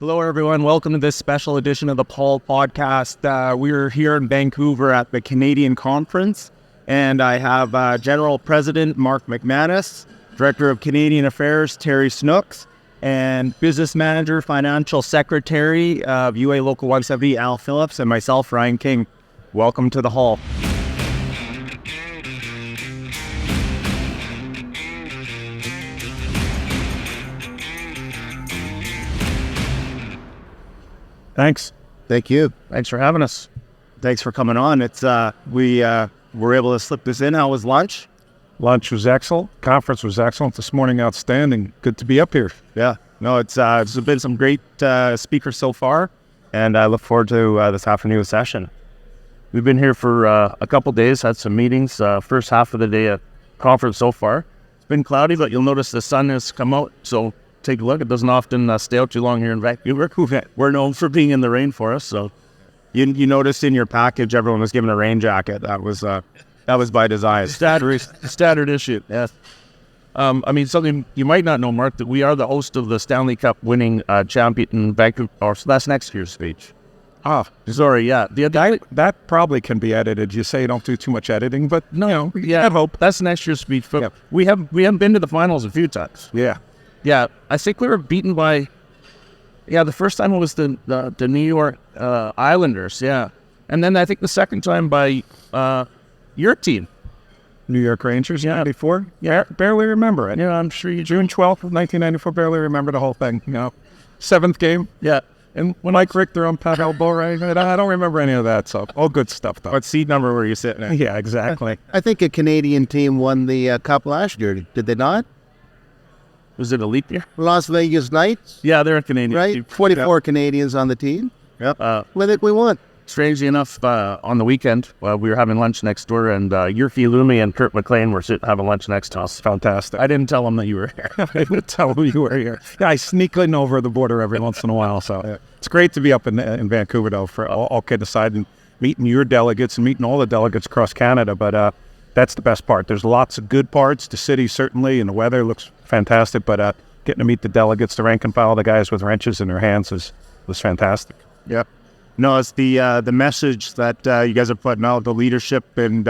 Hello, everyone. Welcome to this special edition of the Paul Podcast. We're here in Vancouver at the Canadian Conference, and I have General President Mark McManus, Director of Canadian Affairs Terry Snooks, and Business Manager, Financial Secretary of UA Local 170, Al Phillips, and myself, Ryan King. Welcome to the hall. Thanks. Thank you. Thanks for having us. Thanks for coming on. It's we were able to slip this in. How was lunch? Lunch was excellent. Conference was excellent. This morning, outstanding. Good to be up here. Yeah. No, it's been some great speakers so far, and I look forward to this afternoon session. We've been here for a couple days, had some meetings. First half of the day at conference so far. It's been cloudy, but you'll notice the sun has come out, so take a look. It doesn't often stay out too long here in Vancouver. We're known for being in the rainforest, so you noticed in your package everyone was given a rain jacket. That was by design. Standard issue. Yes. I mean, something you might not know, Mark, that we are the host of the Stanley Cup winning champion in Vancouver. Or so that's next year's speech. Sorry, yeah. That probably can be edited. You say you don't do too much editing, but no, yeah, have hope. That's next year's speech. But Yep. we haven't been to the finals a few times. Yeah. Yeah, I think we were beaten by. Yeah, the first time it was the New York Islanders. Yeah, and then I think the second time by your team, New York Rangers, Yeah. 94. Yeah, barely remember it. Yeah, I'm sure you. June 12th of 1994, barely remember the whole thing. Seventh game. Yeah, And when Mike Richter on Pat Elbow, right? I don't remember any of that, so all good stuff, though. What seat number were you sitting at? Yeah, exactly. I think a Canadian team won the Cup last year. Did they not? was it a leap year? Las Vegas Knights, Yeah, they're a Canadian. right? team. 24 Canadians on the team. Yep. I think we won. Strangely enough, on the weekend, we were having lunch next door, and Yurfi Lumi and Kurt McLean were having lunch next to us. Fantastic. I didn't tell them that you were here. I didn't tell them you were here. Yeah, I sneak in over the border every once in a while. So it's great to be up in Vancouver, though, for all kidding aside, and meeting your delegates and meeting all the delegates across Canada. But that's the best part. There's lots of good parts. The city, certainly, and the weather looks fantastic. But getting to meet the delegates, the rank and file, the guys with wrenches in their hands was fantastic. Yep. No, it's the message that you guys are putting out, the leadership, and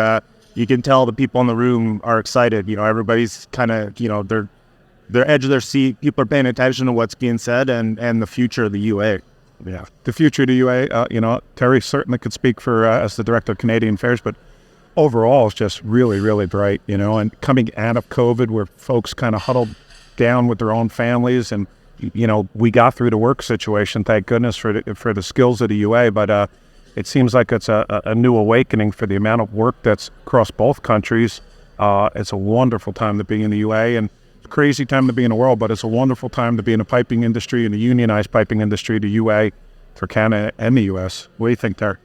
you can tell the people in the room are excited. Everybody's kind of, they're edge of their seat. People are paying attention to what's being said and the future of the UA. Yeah, the future of the UA, Terry certainly could speak for as the Director of Canadian Affairs, but overall it's just really, really bright, and coming out of COVID where folks kind of huddled down with their own families and, we got through the work situation, thank goodness for the skills of the UA, but it seems like it's a new awakening for the amount of work that's across both countries. It's a wonderful time to be in the UA, and it's a crazy time to be in the world, but it's a wonderful time to be in the piping industry, in the unionized piping industry, the UA, for Canada and the US. What do you think there?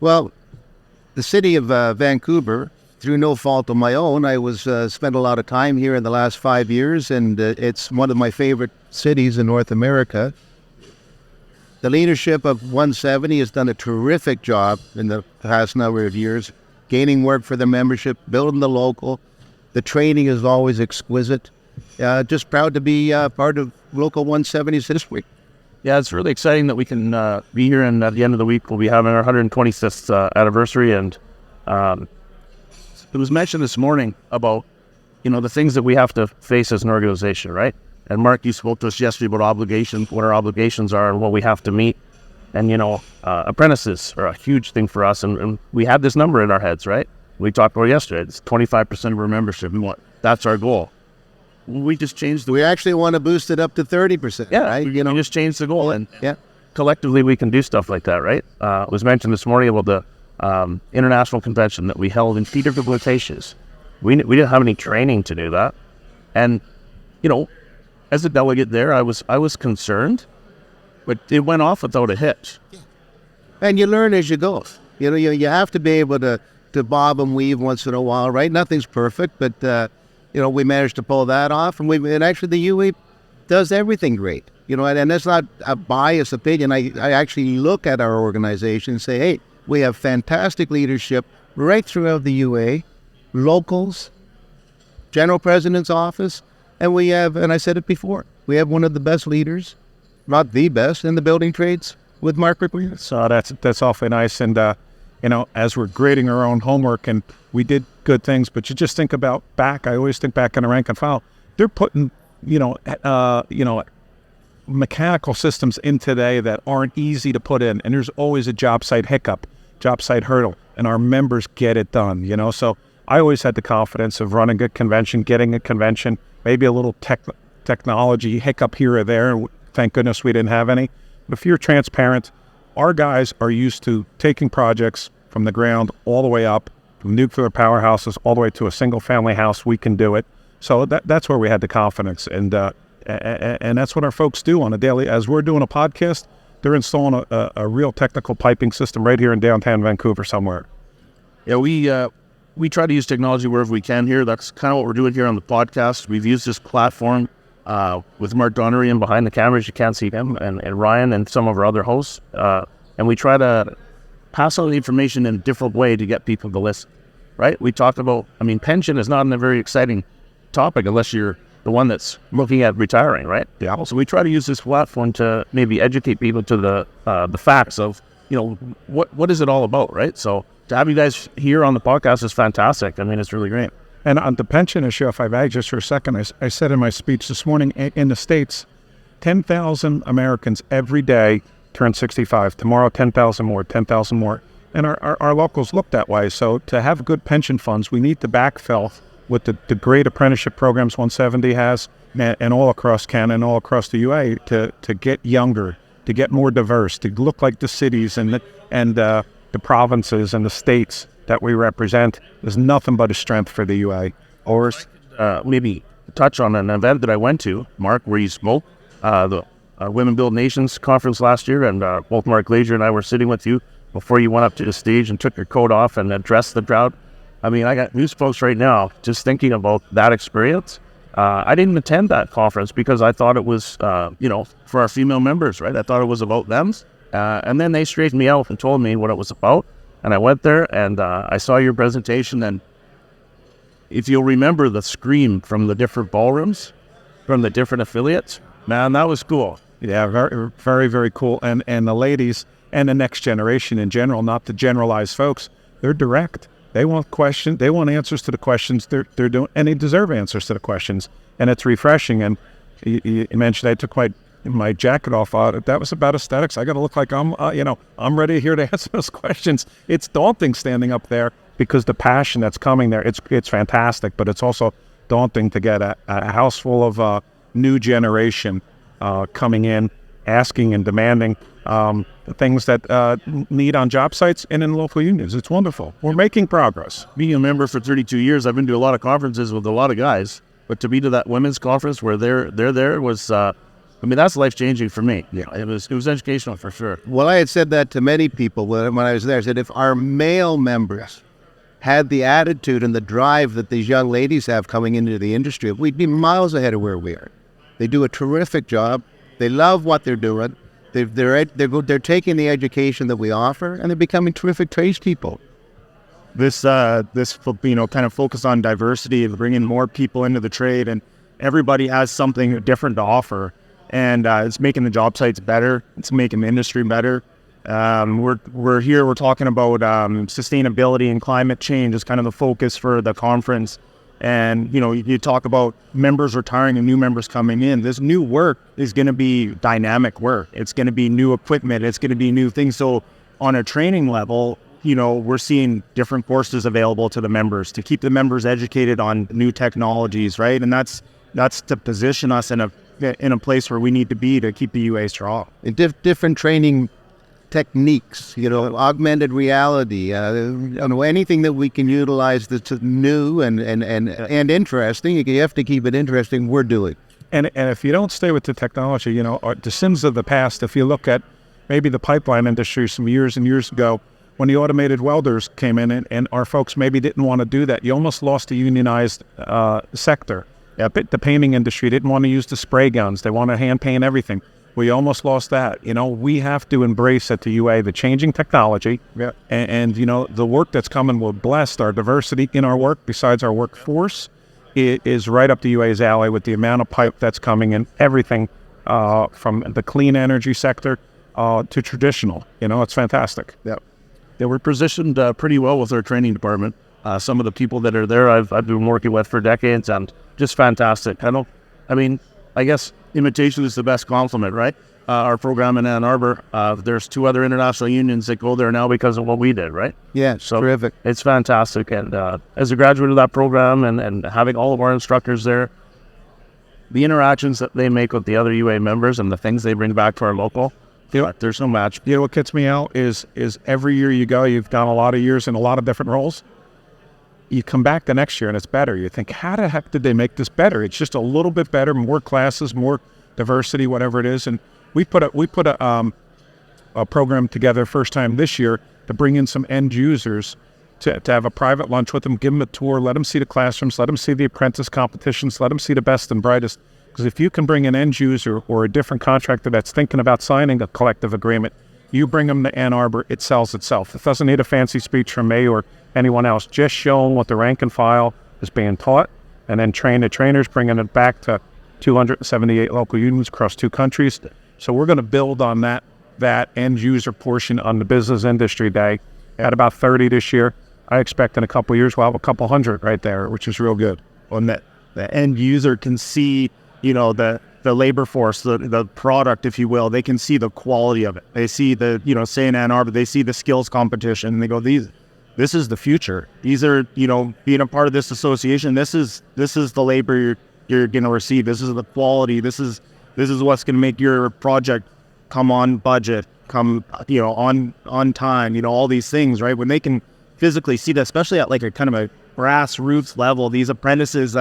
Well, the city of Vancouver, through no fault of my own, I spent a lot of time here in the last 5 years, and it's one of my favorite cities in North America. The leadership of 170 has done a terrific job in the past number of years, gaining work for the membership, building the local. The training is always exquisite. Just proud to be part of Local 170's history. Yeah, it's really exciting that we can be here, and at the end of the week we'll be having our 125th anniversary, and it was mentioned this morning about, the things that we have to face as an organization, right? And Mark, you spoke to us yesterday about obligations, what our obligations are and what we have to meet. And, apprentices are a huge thing for us, and we had this number in our heads, right? We talked about it yesterday. It's 25% of our membership. That's our goal. We just changed the... We actually want to boost it up to 30%. Yeah, right? we just changed the goal, and yeah. Collectively we can do stuff like that, right? It was mentioned this morning about the international convention that we held in theater of locations. We didn't have any training to do that, and as a delegate there, I was concerned, but it went off without a hitch. And you learn as you go. You have to be able to bob and weave once in a while, right? Nothing's perfect, but we managed to pull that off, and actually the UE does everything great. And that's not a biased opinion. I actually look at our organization and say, hey, we have fantastic leadership right throughout the UA, locals, General President's office, and we have, and I said it before, we have one of the best leaders not the best in the building trades with Mark Ripley. So that's awfully nice. And, as we're grading our own homework, and we did good things, but you just think about back. I always think back in the rank and file. They're putting, mechanical systems in today that aren't easy to put in. And there's always a job site hiccup, job site hurdle, and our members get it done, So I always had the confidence of running a convention, getting a convention, maybe a little technology hiccup here or there. Thank goodness we didn't have any. But if you're transparent, our guys are used to taking projects from the ground all the way up, from nuclear powerhouses all the way to a single family house. We can do it. So that's where we had the confidence. And that's what our folks do on a daily. As we're doing a podcast, they're installing a real technical piping system right here in downtown Vancouver somewhere. Yeah, we try to use technology wherever we can here. That's kind of what we're doing here on the podcast. We've used this platform with Mark Donnery and behind the cameras. You can't see him, and Ryan and some of our other hosts. And we try to pass on the information in a different way to get people to listen, right? We talk about, pension is not a very exciting topic unless you're the one that's looking at retiring, right? Yeah. So we try to use this platform to maybe educate people to the facts of, what is it all about, right? So to have you guys here on the podcast is fantastic. It's really great. And on the pension issue, if I may, just for a second, I said in my speech this morning, in the States, 10,000 Americans every day turn 65. Tomorrow, 10,000 more, 10,000 more. And our locals look that way. So to have good pension funds, we need to backfill with the great apprenticeship programs 170 has, and all across Canada and all across the UA to get younger, to get more diverse, to look like the cities and the provinces and the states that we represent. There's nothing but a strength for the UA. Or maybe touch on an event that I went to, Mark, where you spoke, the Women Build Nations conference last year, and both Mark Glazier and I were sitting with you before you went up to the stage and took your coat off and addressed the crowd. I got news folks right now just thinking about that experience. I didn't attend that conference because I thought it was, for our female members, right? I thought it was about them. And then they straightened me out and told me what it was about. And I went there and I saw your presentation. And if you'll remember the scream from the different ballrooms, from the different affiliates, man, that was cool. Yeah, very, very, very cool. And the ladies and the next generation in general, not the generalized folks, they're direct. They want questions. They want answers to the questions they're doing, and they deserve answers to the questions. And it's refreshing. And you mentioned I took my jacket off. That was about aesthetics. I got to look like I'm ready here to answer those questions. It's daunting standing up there because the passion that's coming there. It's fantastic, but it's also daunting to get a house full of new generation coming in, asking and demanding things that need on job sites and in local unions. It's wonderful. We're making progress. Being a member for 32 years, I've been to a lot of conferences with a lot of guys, but to be to that women's conference where they're there was, that's life-changing for me. Yeah. It was educational for sure. Well, I had said that to many people when I was there. I said, if our male members had the attitude and the drive that these young ladies have coming into the industry, we'd be miles ahead of where we are. They do a terrific job. They love what they're doing. They're taking the education that we offer, and they're becoming terrific tradespeople. This kind of focus on diversity and bringing more people into the trade, and everybody has something different to offer, and it's making the job sites better. It's making the industry better. We're talking about sustainability and climate change is kind of the focus for the conference. And, you talk about members retiring and new members coming in. This new work is going to be dynamic work. It's going to be new equipment. It's going to be new things. So on a training level, we're seeing different courses available to the members to keep the members educated on new technologies, right? And that's to position us in a place where we need to be to keep the UA strong. Different training techniques, augmented reality, anything that we can utilize that's new and interesting. You have to keep it interesting. We're doing. And if you don't stay with the technology, the sins of the past. If you look at maybe the pipeline industry some years and years ago, when the automated welders came in and our folks maybe didn't want to do that, you almost lost a unionized sector. The painting industry didn't want to use the spray guns. They want to hand paint everything. We almost lost that. We have to embrace at the UA the changing technology, and the work that's coming. We're blessed. Our diversity in our work, besides our workforce, is right up the UA's alley with the amount of pipe that's coming and everything from the clean energy sector to traditional. It's fantastic. Yeah, we're positioned pretty well with our training department. Some of the people that are there, I've been working with for decades, and just fantastic. I guess imitation is the best compliment, right? Our program in Ann Arbor, there's 2 other international unions that go there now because of what we did, right? Yeah, So terrific. it's fantastic. And as a graduate of that program and having all of our instructors there, the interactions that they make with the other UA members and the things they bring back to our local, there's no match. What gets me out is every year you go, you've done a lot of years in a lot of different roles. You come back the next year and it's better. You think, how the heck did they make this better? It's just a little bit better, more classes, more diversity, whatever it is. And we put a program together first time this year to bring in some end users to have a private lunch with them, give them a tour, let them see the classrooms, let them see the apprentice competitions, let them see the best and brightest. Because if you can bring an end user or a different contractor that's thinking about signing a collective agreement, you bring them to Ann Arbor, it sells itself. It doesn't need a fancy speech from me or anyone else. Just show them what the rank and file is being taught, and then train the trainers, bringing it back to 278 local unions across 2 countries. So we're going to build on that end user portion on the business industry day. At about 30 this year. I expect in a couple of years we'll have a couple hundred right there, which is real good. When the end user can see, the labor force, the product, if you will, they can see the quality of it. They see the, say in Ann Arbor, they see the skills competition and they go, this is the future. These are, being a part of this association, this is the labor you're going to receive. This is the quality. This is what's going to make your project come on budget, come, on time, all these things, right? When they can physically see that, especially at like a kind of a grassroots level, these apprentices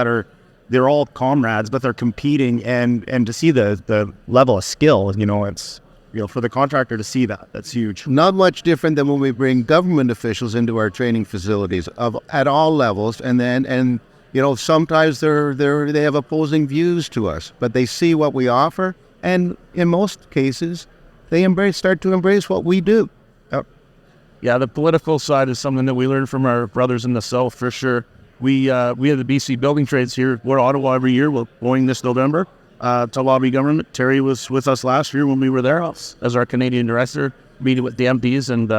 they're all comrades, but they're competing, and to see the level of skill, it's, for the contractor to see that's huge. Not much different than when we bring government officials into our training facilities at all levels, and sometimes they have opposing views to us, but they see what we offer, and in most cases, they start to embrace what we do. Yeah, the political side is something that we learned from our brothers in the South for sure. We have the BC Building Trades here. We're Ottawa every year. We're going this November to lobby government. Terry was with us last year when we were there as our Canadian director, meeting with the MPs. And,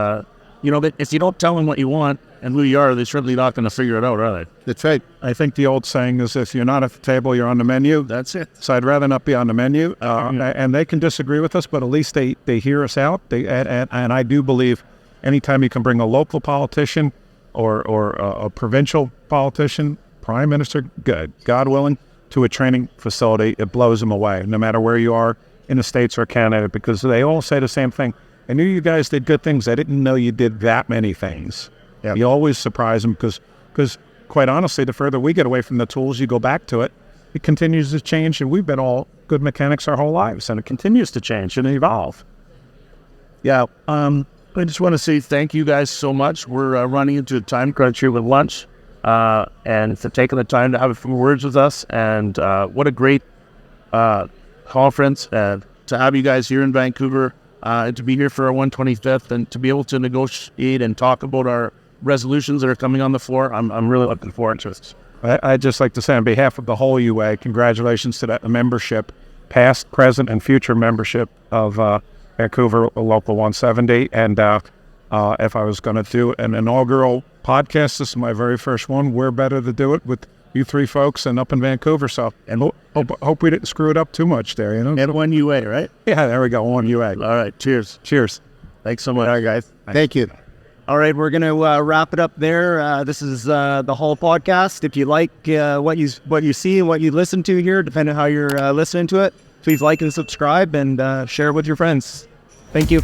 if you don't tell them what you want and who you are, they're certainly not going to figure it out, are they? That's right. I think the old saying is, if you're not at the table, you're on the menu. That's it. So I'd rather not be on the menu. And they can disagree with us, but at least they hear us out. And I do believe anytime you can bring a local politician or a provincial politician, prime minister, good, God willing, to a training facility, it blows them away, no matter where you are in the States or Canada, because they all say the same thing. I knew you guys did good things. I didn't know you did that many things. Yep. You always surprise them because quite honestly, the further we get away from the tools, you go back to it, it continues to change, and we've been all good mechanics our whole lives, and it continues to change and evolve. Yeah, I just want to say thank you guys so much. We're running into a time crunch here with lunch, and for taking the time to have a few words with us. And what a great conference to have you guys here in Vancouver, to be here for our 125th, and to be able to negotiate and talk about our resolutions that are coming on the floor. I'm really looking forward to it. I'd just like to say on behalf of the whole UA, congratulations to that membership, past, present, and future membership of Vancouver Local 170. And if I was going to do an inaugural podcast, this is my very first one. We're better to do it with you 3 folks and up in Vancouver. So, and hope we didn't screw it up too much there, And one UA, right? Yeah, there we go. One UA. All right. Cheers. Cheers. Thanks so much. All right, guys. Thank you. All right, we're going to wrap it up there. This is the Hull Podcast. If you like what you see and what you listen to here, depending on how you're listening to it, please like and subscribe and share with your friends. Thank you.